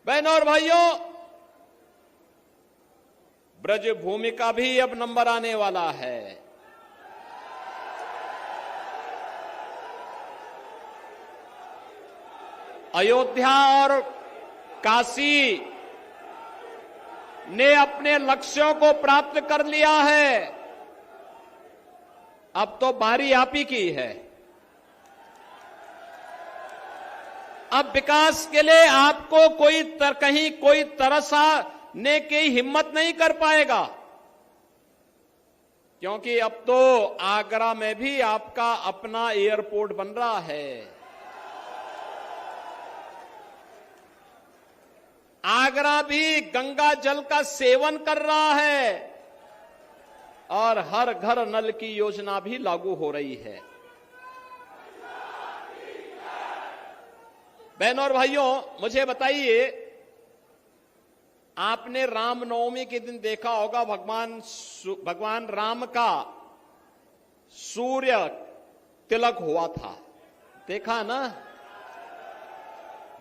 बहनों और भाइयों, ब्रज भूमि का भी अब नंबर आने वाला है। अयोध्या और काशी ने अपने लक्ष्यों को प्राप्त कर लिया है। अब तो बारी आप ही की है। अब विकास के लिए आपको कहीं कोई तरसाने की हिम्मत नहीं कर पाएगा, क्योंकि अब तो आगरा में भी आपका अपना एयरपोर्ट बन रहा है। आगरा भी गंगा जल का सेवन कर रहा है और हर घर नल की योजना भी लागू हो रही है। बहनों और भाइयों, मुझे बताइए, आपने रामनवमी के दिन देखा होगा भगवान राम का सूर्य तिलक हुआ था। देखा ना?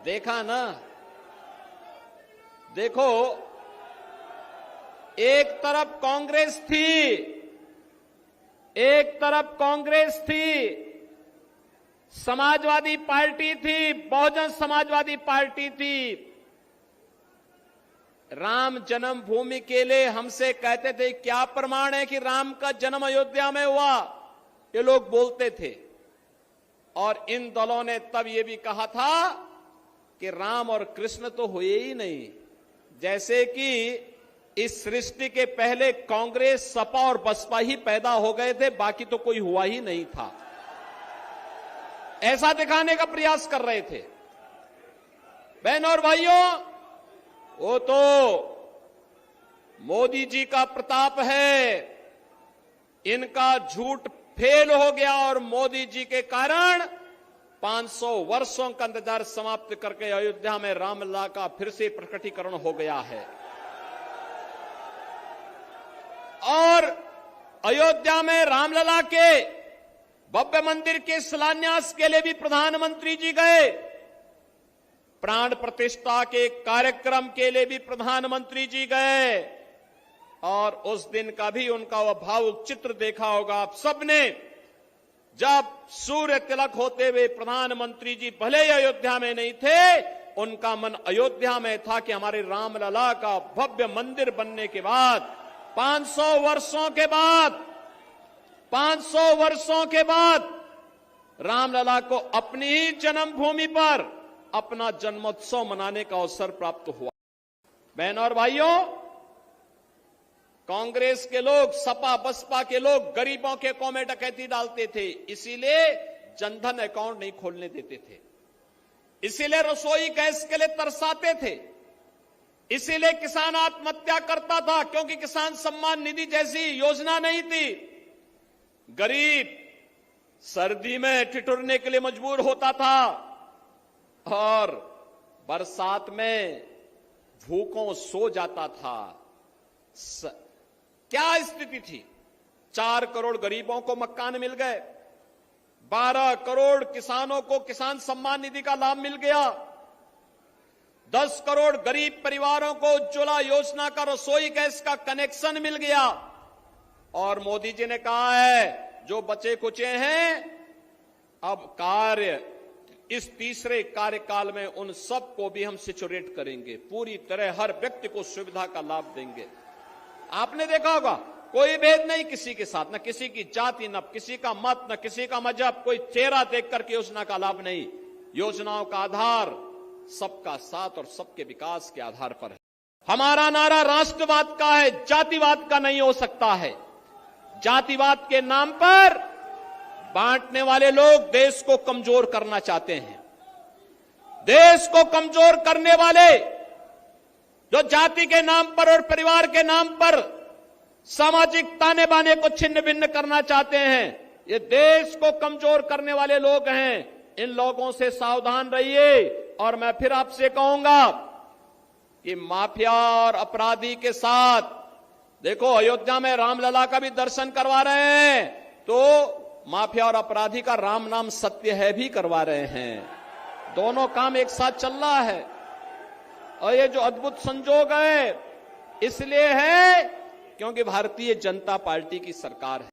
देखा ना? देखो, एक तरफ कांग्रेस थी, समाजवादी पार्टी थी, बहुजन समाजवादी पार्टी थी। राम जन्मभूमि के लिए हमसे कहते थे क्या प्रमाण है कि राम का जन्म अयोध्या में हुआ, ये लोग बोलते थे। और इन दलों ने तब ये भी कहा था कि राम और कृष्ण तो हुए ही नहीं, जैसे कि इस सृष्टि के पहले कांग्रेस, सपा और बसपा ही पैदा हो गए थे, बाकी तो कोई हुआ ही नहीं था। ऐसा दिखाने का प्रयास कर रहे थे। बहनों और भाइयों, वो तो मोदी जी का प्रताप है, इनका झूठ फेल हो गया और मोदी जी के कारण 500 वर्षों का इंतजार समाप्त करके अयोध्या में रामलला का फिर से प्रकटीकरण हो गया है। और अयोध्या में रामलला के भव्य मंदिर के शिलान्यास के लिए भी प्रधानमंत्री जी गए। प्राण प्रतिष्ठा के कार्यक्रम के लिए भी प्रधानमंत्री जी गए और उस दिन का भी उनका वह भावुक चित्र देखा होगा आप सबने, जब सूर्य तिलक होते हुए प्रधानमंत्री जी भले ही अयोध्या में नहीं थे, उनका मन अयोध्या में था कि हमारे रामलला का भव्य मंदिर बनने के बाद 500 वर्षों के बाद रामलला को अपनी ही जन्मभूमि पर अपना जन्मोत्सव मनाने का अवसर प्राप्त हुआ। बहनों और भाइयों, कांग्रेस के लोग, सपा बसपा के लोग गरीबों के अकाउंट में डकैती डालते थे, इसीलिए जनधन अकाउंट नहीं खोलने देते थे, इसीलिए रसोई गैस के लिए तरसाते थे, इसीलिए किसान आत्महत्या करता था, क्योंकि किसान सम्मान निधि जैसी योजना नहीं थी। गरीब सर्दी में ठिठुरने के लिए मजबूर होता था और बरसात में भूखों सो जाता था। क्या स्थिति थी? 4 करोड़ गरीबों को मकान मिल गए, 12 करोड़ किसानों को किसान सम्मान निधि का लाभ मिल गया, 10 करोड़ गरीब परिवारों को उज्ज्वला योजना का रसोई गैस का कनेक्शन मिल गया। और मोदी जी ने कहा है जो बचे कुचे हैं, अब कार्य इस तीसरे कार्यकाल में उन सबको भी हम सिचुरेट करेंगे, पूरी तरह हर व्यक्ति को सुविधा का लाभ देंगे। आपने देखा होगा, कोई भेद नहीं किसी के साथ, न किसी की जाति, न किसी का मत, न किसी का मजहब, कोई चेहरा देख करके योजना का लाभ नहीं। योजनाओं का आधार सबका साथ और सबके विकास के आधार पर है। हमारा नारा राष्ट्रवाद का है, जातिवाद का नहीं हो सकता है। जातिवाद के नाम पर बांटने वाले लोग देश को कमजोर करना चाहते हैं। देश को कमजोर करने वाले जो जाति के नाम पर और परिवार के नाम पर सामाजिक ताने बाने को छिन्न भिन्न करना चाहते हैं, ये देश को कमजोर करने वाले लोग हैं। इन लोगों से सावधान रहिए। और मैं फिर आपसे कहूंगा कि माफिया और अपराधी के साथ, देखो अयोध्या में रामलला का भी दर्शन करवा रहे हैं, तो माफिया और अपराधी का राम नाम सत्य है भी करवा रहे हैं। दोनों काम एक साथ चल रहा है। और ये जो अद्भुत संजोग है इसलिए है क्योंकि भारतीय जनता पार्टी की सरकार है।